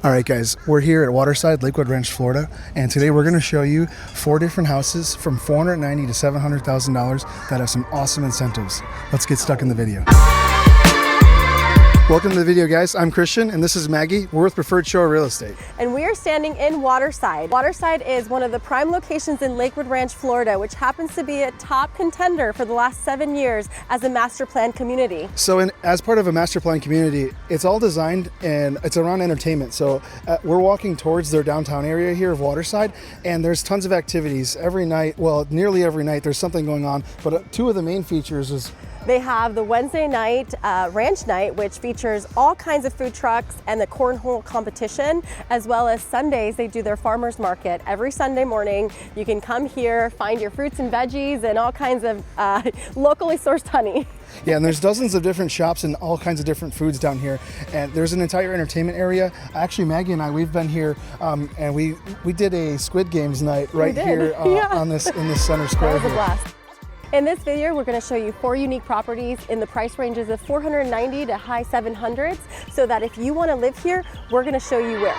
All right, guys, we're here at Waterside, Lakewood Ranch, Florida, and today we're going to show you 4 different houses from $490,000 to $700,000 that have some awesome incentives. Let's get stuck in the video. Welcome to the video, guys. I'm Christian, and this is Maggie. We're with Preferred Shore Real Estate. And we are standing in Waterside. Waterside is one of the prime locations in Lakewood Ranch, Florida, which happens to be a top contender for the last 7 years as a master plan community. So as part of a master plan community, it's all designed and it's around entertainment. So we're walking towards their downtown area here of Waterside, and there's tons of activities every night. Well, nearly every night there's something going on, but two of the main features is they have the Wednesday night ranch night, which features all kinds of food trucks and the cornhole competition, as well as Sundays they do their farmers market. Every Sunday morning you can come here, find your fruits and veggies and all kinds of locally sourced honey. Yeah, and there's dozens of different shops and all kinds of different foods down here. And there's an entire entertainment area. Actually, Maggie and I, we've been here and we did a Squid Games night right here in this center square. That was a blast. In this video, we're going to show you 4 unique properties in the price ranges of $490,000 to high $700,000, so that if you want to live here, we're going to show you where.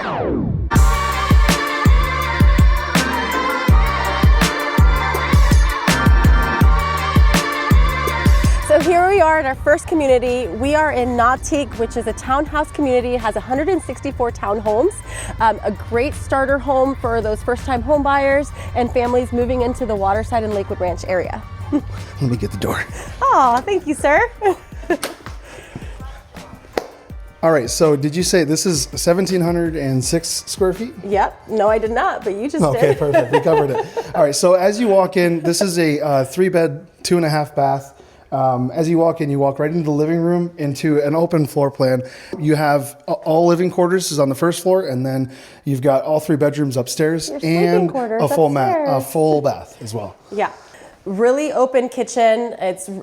So here we are at our first community. We are in Nautique, which is a townhouse community. It has 164 townhomes, a great starter home for those first-time home buyers and families moving into the Waterside and Lakewood Ranch area. Let me get the door. Oh, thank you, sir. All right, so did you say this is 1,706 square feet? Yep. No, I did not, but you just did. Okay, perfect. We covered it. All right, so as you walk in, this is a 3-bed, 2.5 bath. As you walk in, you walk right into the living room, into an open floor plan. You have all living quarters is on the first floor, and then you've got all 3 bedrooms upstairs and a full bath as well. Yeah. Really open kitchen.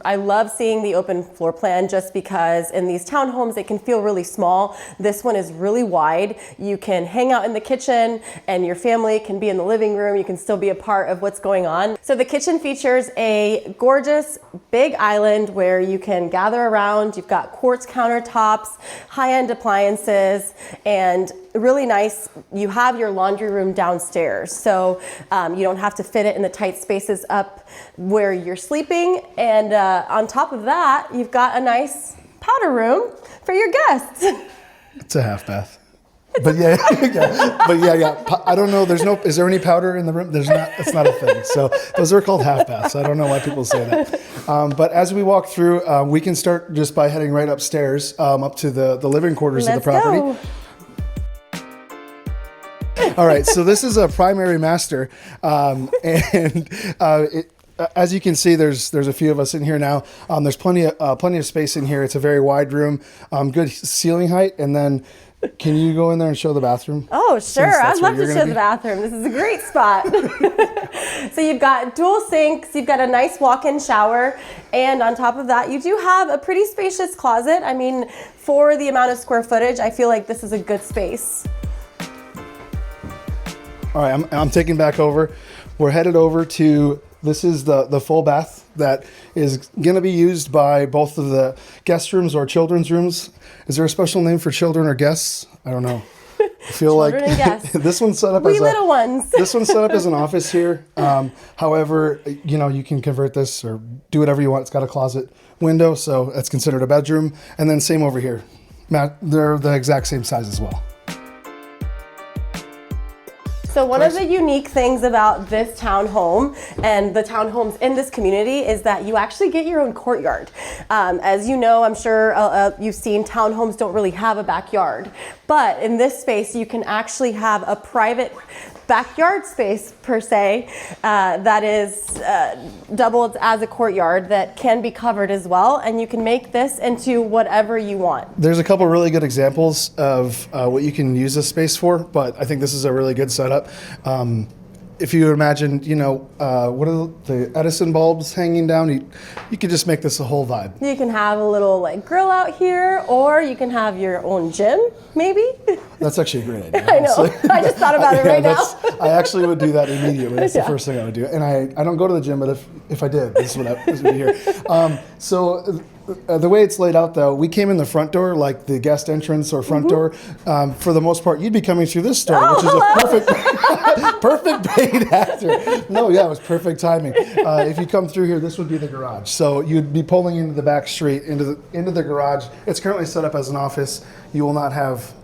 I love seeing the open floor plan just because in these townhomes it can feel really small. This one is really wide. You can hang out in the kitchen and your family can be in the living room. You can still be a part of what's going on. So the kitchen features a gorgeous big island where you can gather around. You've got quartz countertops, high-end appliances, and really nice. You have your laundry room downstairs, so you don't have to fit it in the tight spaces up where you're sleeping. And on top of that, you've got a nice powder room for your guests. It's a half bath. But yeah. I don't know. Is there any powder in the room? There's not. It's not a thing. So those are called half baths. I don't know why people say that. But as we walk through, we can start just by heading right upstairs, up to the living quarters of the property. Go. All right, so this is a primary master, as you can see, there's a few of us in here now. There's plenty of space in here. It's a very wide room, good ceiling height, and then can you go in there and show the bathroom? Oh, sure. I'd love to show the bathroom. This is a great spot. So you've got dual sinks, you've got a nice walk-in shower, and on top of that, you do have a pretty spacious closet. I mean, for the amount of square footage, I feel like this is a good space. All right, I'm taking back over. We're headed over to, this is the full bath that is gonna be used by both of the guest rooms or children's rooms. Is there a special name for children or guests? I don't know. I feel like this one's set up as little ones. This one's set up as an office here. However, you can convert this or do whatever you want. It's got a closet window, so that's considered a bedroom. And then same over here. They're the exact same size as well. So one of the unique things about this townhome and the townhomes in this community is that you actually get your own courtyard. As you know, I'm sure you've seen townhomes don't really have a backyard, but in this space you can actually have a private backyard space per se that is doubled as a courtyard that can be covered as well, and you can make this into whatever you want. There's a couple really good examples of what you can use this space for, but I think this is a really good setup. If you imagine, what are the Edison bulbs hanging down? You could just make this a whole vibe. You can have a little grill out here, or you can have your own gym, maybe. That's actually a great idea. I know. I just thought about it right now. I actually would do that immediately. That's the first thing I would do. And I don't go to the gym, but if I did, this would be here. So The way it's laid out, though, we came in the front door, like the guest entrance or front door. For the most part, you'd be coming through this door, which is a perfect bait after. No, yeah, it was perfect timing. If you come through here, this would be the garage. So you'd be pulling into the back street, into the garage. It's currently set up as an office. You will not have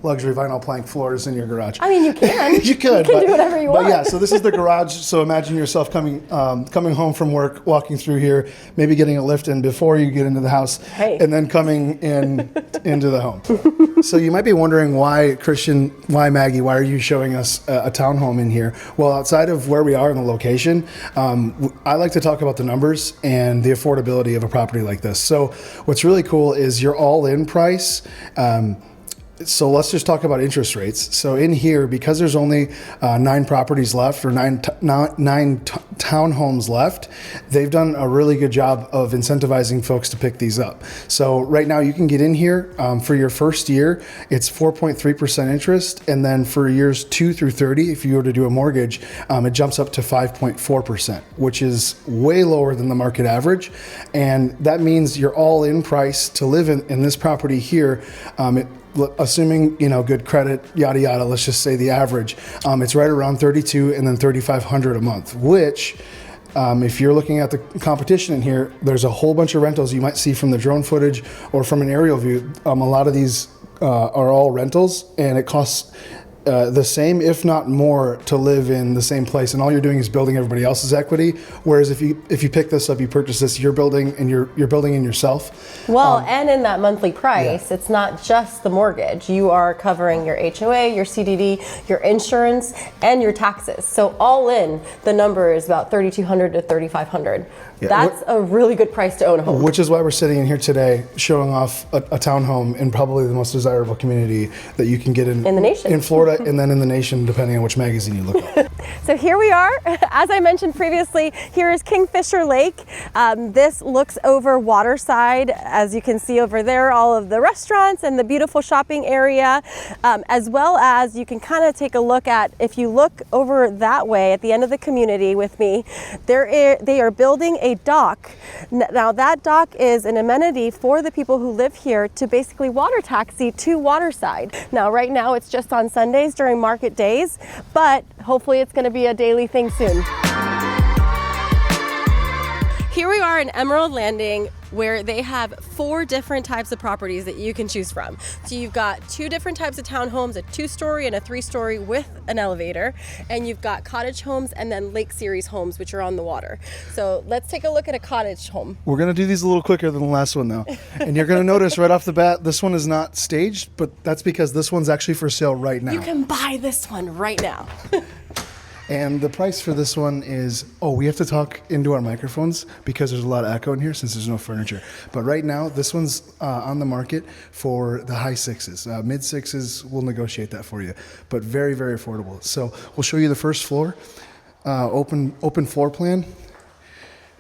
luxury vinyl plank floors in your garage. I mean, you can. You could. You can do whatever you want. But yeah, so this is the garage. So imagine yourself coming home from work, walking through here, maybe getting a lift in before you get into the house, and then coming into the home. So you might be wondering why, Christian, why Maggie, why are you showing us a townhome in here? Well, outside of where we are in the location, I like to talk about the numbers and the affordability of a property like this. So what's really cool is your all-in price. So let's just talk about interest rates. So in here, because there's only 9 properties left, or nine townhomes left, they've done a really good job of incentivizing folks to pick these up. So right now you can get in here for your first year, it's 4.3% interest. And then for years 2 through 30, if you were to do a mortgage, it jumps up to 5.4%, which is way lower than the market average. And that means your all-in price to live in this property here, assuming good credit, yada yada, let's just say the average, it's right around $32,000 and then $3,500 a month, which if you're looking at the competition in here, there's a whole bunch of rentals you might see from the drone footage or from an aerial view. A lot of these are all rentals, and it costs the same, if not more, to live in the same place, and all you're doing is building everybody else's equity. Whereas if you pick this up, you purchase this, you're building, and you're building in yourself. Well, and in that monthly price, it's not just the mortgage. You are covering your HOA, your CDD, your insurance, and your taxes. So all in, the number is about $3,200 to $3,500. Yeah. That's a really good price to own a home. Which is why we're sitting in here today showing off a townhome in probably the most desirable community that you can get in the nation. In Florida, and then in the nation, depending on which magazine you look at. So here we are. As I mentioned previously, here is Kingfisher Lake. This looks over Waterside. As you can see over there, all of the restaurants and the beautiful shopping area, as well as you can kind of take a look at, if you look over that way at the end of the community with me, they are building a dock. Now that dock is an amenity for the people who live here to basically water taxi to Waterside. Now right now it's just on Sundays during market days, but hopefully it's going to be a daily thing soon. Here we are in Emerald Landing, where they have 4 different types of properties that you can choose from. So you've got 2 different types of townhomes, a 2-story and a 3-story with an elevator, and you've got cottage homes and then lake series homes, which are on the water. So let's take a look at a cottage home. We're gonna do these a little quicker than the last one though. And you're gonna notice right off the bat, this one is not staged, but that's because this one's actually for sale right now. You can buy this one right now. And the price for this one is, we have to talk into our microphones because there's a lot of echo in here since there's no furniture. But right now, this one's on the market for the high 6s. Mid 6s, we'll negotiate that for you. But very, very affordable. So we'll show you the first floor, open floor plan.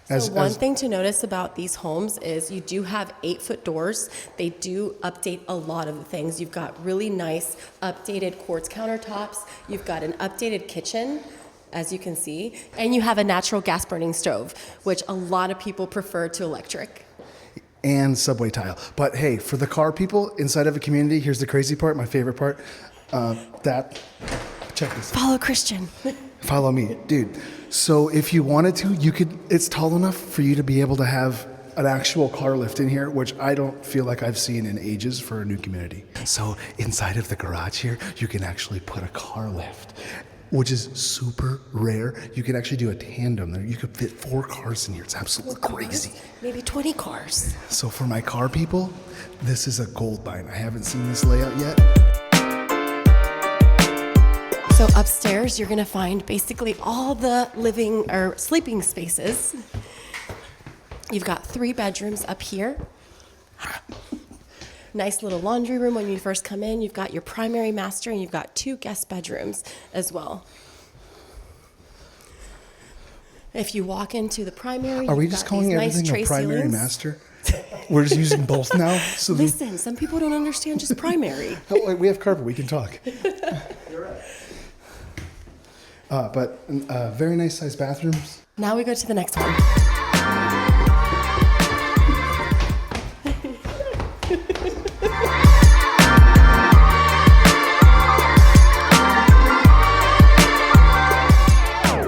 So one thing to notice about these homes is you do have 8-foot doors. They do update a lot of the things. You've got really nice updated quartz countertops. You've got an updated kitchen, as you can see, and you have a natural gas burning stove, which a lot of people prefer to electric. And subway tile. But hey, for the car people inside of a community, here's the crazy part, my favorite part. Check this out. Follow Christian. Follow me, dude. So if you wanted to, you could, it's tall enough for you to be able to have an actual car lift in here, which I don't feel like I've seen in ages for a new community. So inside of the garage here, you can actually put a car lift, which is super rare. You can actually do a tandem there. You could fit 4 cars in here. It's absolutely crazy. Maybe 20 cars. So for my car people, this is a gold mine. I haven't seen this layout yet. So upstairs, you're gonna find basically all the living or sleeping spaces. You've got 3 bedrooms up here. Nice little laundry room when you first come in. You've got your primary master, and you've got 2 guest bedrooms as well. If you walk into the primary, are we just calling everything a primary master? We're just using both now? So listen, some people don't understand just primary. We have carpet, we can talk. You're right. But very nice sized bathrooms. Now we go to the next one.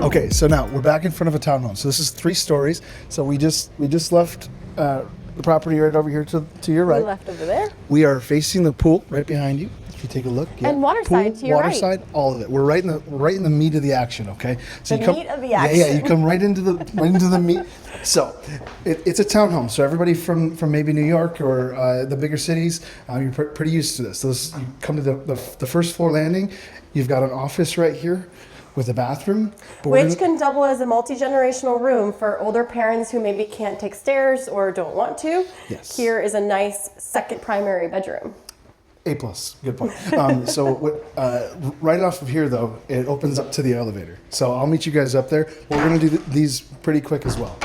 Okay, so now we're back in front of a townhome. So this is 3 stories. So we just left the property right over here to your right. We left over there. We are facing the pool right behind you. If you take a look, And Waterside pool, to your right. Waterside, all of it. We're right in the meat of the action. Okay, so The meat of the action. Yeah, you come right into the meat. So it's a townhome. So everybody from maybe New York or the bigger cities, you're pretty used to this. You come to the first floor landing. You've got an office right here with a bathroom, Which can double as a multi-generational room for older parents who maybe can't take stairs or don't want to. Yes. Here is a nice second primary bedroom. A+, good point. Right off of here, though, it opens up to the elevator. So I'll meet you guys up there. We're going to do these pretty quick as well.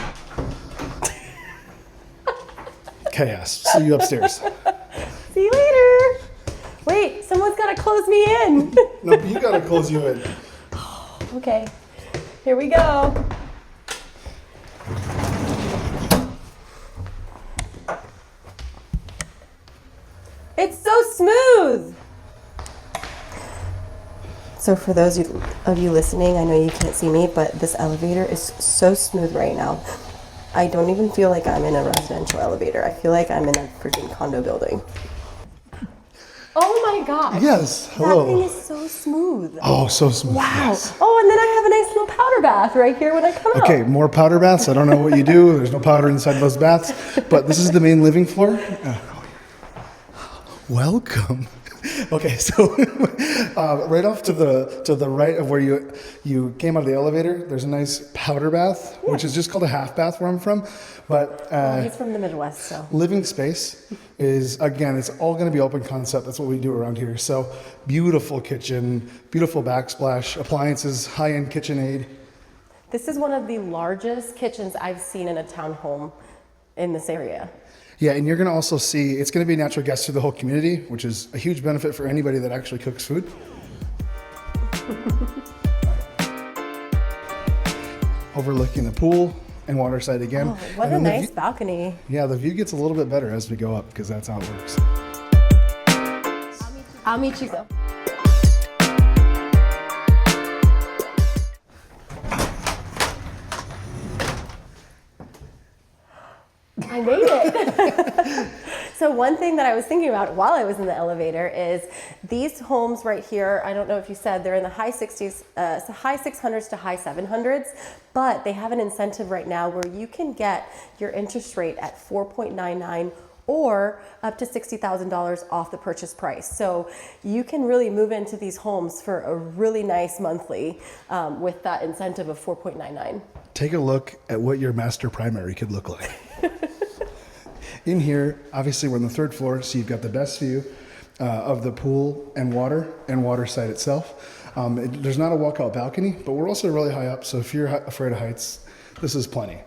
Chaos. See you upstairs. See you later. Wait, someone's got to close me in. No, you got to close you in. Okay, here we go. It's so smooth. So for those of you listening, I know you can't see me, but this elevator is so smooth right now. I don't even feel like I'm in a residential elevator. I feel like I'm in a freaking condo building. Oh my God. Yes, hello. That thing is so smooth. Oh, so smooth. Wow. Yes. Oh, and then I have a nice little powder bath right here when I come out. Okay, more powder baths. I don't know what you do. There's no powder inside those baths. But this is the main living floor. Welcome. Okay, so right off to the right of where you came out of the elevator, there's a nice powder bath, which is just called a half bath where I'm from. But He's from the Midwest, so. living space is, again, it's all going to be open concept. That's what we do around here. So beautiful kitchen, beautiful backsplash, appliances, high-end KitchenAid. This is one of the largest kitchens I've seen in a townhome in this area. Yeah, and you're going to also see, it's going to be a natural guest to the whole community, which is a huge benefit for anybody that actually cooks food. Overlooking the pool and Waterside again. Oh, what a nice balcony. Yeah, the view gets a little bit better as we go up because that's how it works. I'll meet you though. I made it. So one thing that I was thinking about while I was in the elevator is these homes right here, I don't know if you said, they're in the high 60s, high 600s to high 700s, but they have an incentive right now where you can get your interest rate at 4.99 or up to $60,000 off the purchase price. So you can really move into these homes for a really nice monthly with that incentive of 4.99. Take a look at what your master primary could look like. In here, obviously we're on the 3rd floor, so you've got the best view of the pool and Waterside itself. There's not a walkout balcony, but we're also really high up, so if you're afraid of heights, this is plenty.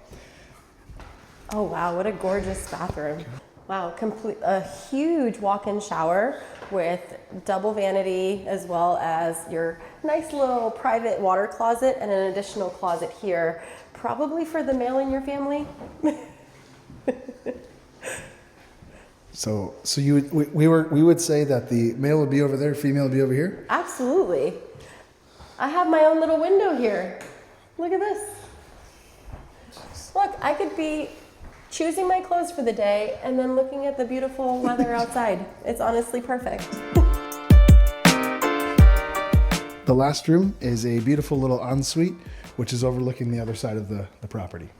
Oh wow, what a gorgeous bathroom. Wow, a huge walk-in shower with double vanity as well as your nice little private water closet and an additional closet here, probably for the male in your family. So we would say that the male would be over there, female would be over here? Absolutely. I have my own little window here. Look at this. Look, I could be choosing my clothes for the day and then looking at the beautiful weather outside. It's honestly perfect. The last room is a beautiful little ensuite, which is overlooking the other side of the property.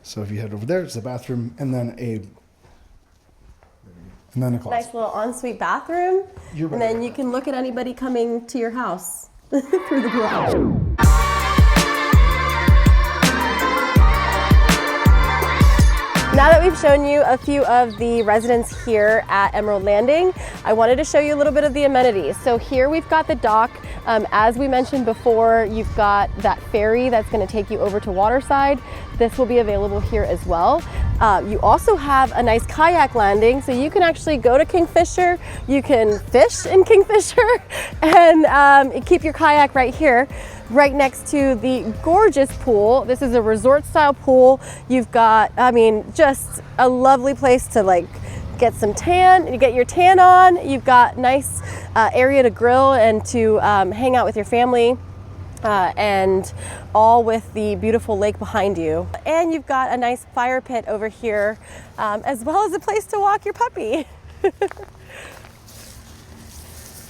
So if you head over there, it's a bathroom and then a closet. Nice little ensuite bathroom. And then you can look at anybody coming to your house through the garage. Now that we've shown you a few of the residents here at Emerald Landing, I wanted to show you a little bit of the amenities. So here we've got the dock. As we mentioned before, you've got that ferry that's going to take you over to Waterside. This will be available here as well. You also have a nice kayak landing, so you can actually go to Kingfisher, you can fish in Kingfisher, and keep your kayak right here, right next to the gorgeous pool. This is a resort style pool. You've got, I mean, just a lovely place to like get some tan, you get your tan on. You've got nice area to grill and to hang out with your family. and all with the beautiful lake behind you. And you've got a nice fire pit over here, as well as a place to walk your puppy.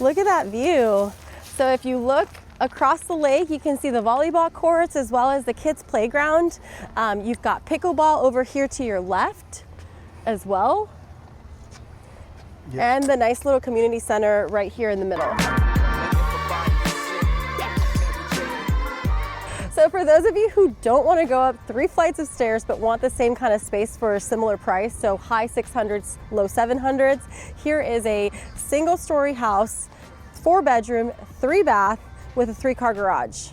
Look at that view. So if you look across the lake, you can see the volleyball courts as well as the kids' playground. You've got pickleball over here to your left as well. Yep. And the nice little community center right here in the middle. So for those of you who don't want to go up 3 flights of stairs but want the same kind of space for a similar price, so high 600s, low 700s, here is a single-story house, 4-bedroom, 3-bath with a 3-car garage.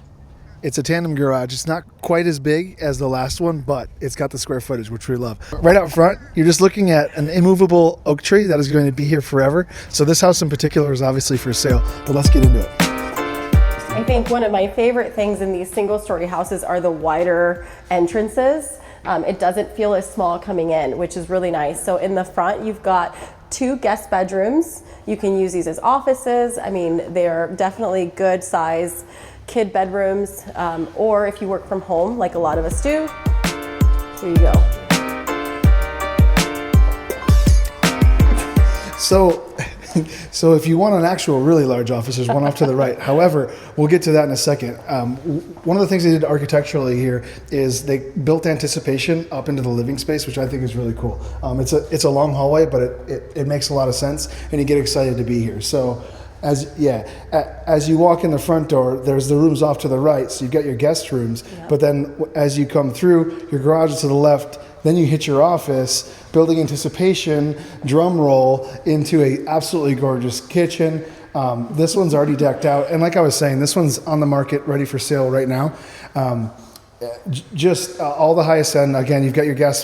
It's a tandem garage. It's not quite as big as the last one, but it's got the square footage, which we love. Right out front, you're just looking at an immovable oak tree that is going to be here forever. So this house in particular is obviously for sale, but let's get into it. I think one of my favorite things in these single-story houses are the wider entrances. It doesn't feel as small coming in, which is really nice. So in the front, you've got 2 guest bedrooms. You can use these as offices. I mean, they're definitely good size kid bedrooms, or if you work from home, like a lot of us do. Here you go. So if you want an actual really large office, there's one off to the right. However, we'll get to that in a second. One of the things they did architecturally here is they built anticipation up into the living space, which I think is really cool. It's a long hallway, but it makes a lot of sense, and you get excited to be here. So as you walk in the front door, there's the rooms off to the right, so you've got your guest rooms. Yep. But then as you come through, your garage is to the left. Then you hit your office, building anticipation, drum roll into a absolutely gorgeous kitchen. This one's already decked out. And like I was saying, this one's on the market, ready for sale right now. Just all the highest end. Again, you've got your gas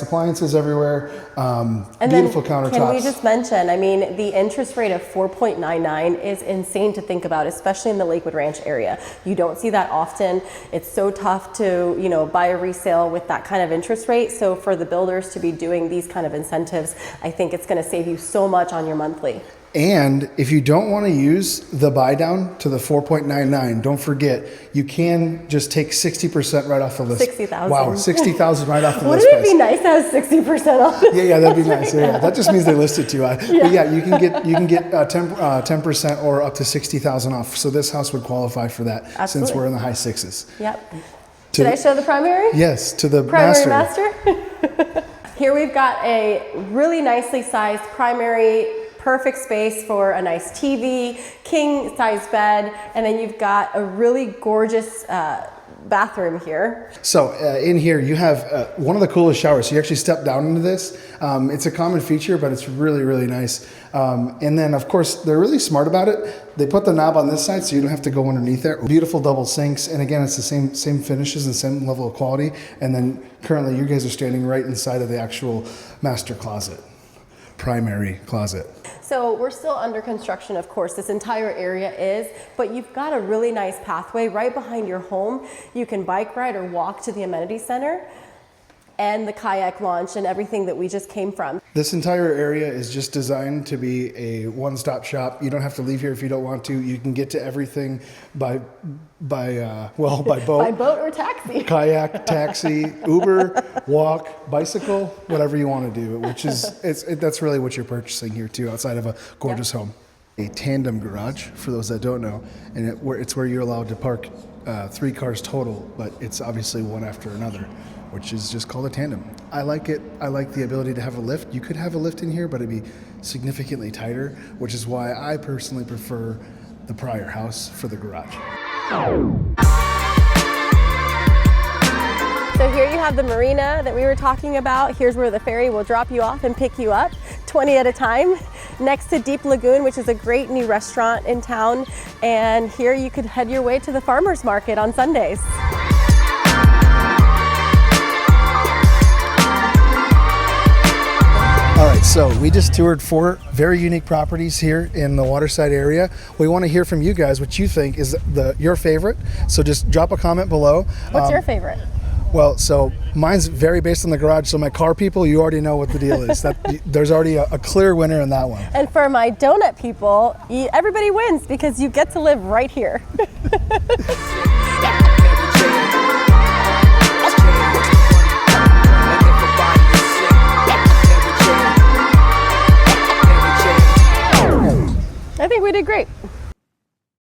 appliances everywhere. And beautiful then, countertops. Can we just mention, I mean, the interest rate of 4.99 is insane to think about, especially in the Lakewood Ranch area. You don't see that often. It's so tough to, buy a resale with that kind of interest rate. So for the builders to be doing these kind of incentives, I think it's going to save you so much on your monthly. And if you don't want to use the buy down to the 4.99, don't forget, you can just take 60% right off the list. 60,000. Wow, 60,000 right off the list. Wouldn't it be nice to have 60% off? Yeah, that'd be nice. Yeah, that just means they list it too high. Yeah. But yeah, you can get 10% or up to 60,000 off. So this house would qualify for that. Absolutely. Since we're in the high 6s. Yep. Did I show the primary? Yes, to the primary master. Here we've got a really nicely sized primary. Perfect space for a nice TV, king size bed, and then you've got a really gorgeous bathroom here. So in here you have one of the coolest showers. So you actually step down into this. It's a common feature, but it's really, really nice. And then of course they're really smart about it. They put the knob on this side so you don't have to go underneath there. Beautiful double sinks, and again it's the same finishes and same level of quality. And then currently you guys are standing right inside of the actual master closet, primary closet. So we're still under construction, of course, this entire area is, but you've got a really nice pathway right behind your home. You can bike ride or walk to the amenity center and the kayak launch and everything that we just came from. This entire area is just designed to be a one-stop shop. You don't have to leave here if you don't want to. You can get to everything by boat. By boat or taxi. Kayak, taxi, Uber, walk, bicycle, whatever you want to do, which is, that's really what you're purchasing here too, outside of a gorgeous home. A tandem garage, for those that don't know, and it's where you're allowed to park 3 cars total, but it's obviously one after another, which is just called a tandem. I like it. I like the ability to have a lift. You could have a lift in here, but it'd be significantly tighter, which is why I personally prefer the prior house for the garage. So here you have the marina that we were talking about. Here's where the ferry will drop you off and pick you up, 20 at a time, next to Deep Lagoon, which is a great new restaurant in town. And here you could head your way to the farmer's market on Sundays. All right, so we just toured 4 very unique properties here in the Waterside area. We want to hear from you guys what you think is your favorite. So just drop a comment below. What's your favorite? Well, so mine's very based on the garage. So my car people, you already know what the deal is. There's already a clear winner in that one. And for my donut people, everybody wins because you get to live right here. I think we did great.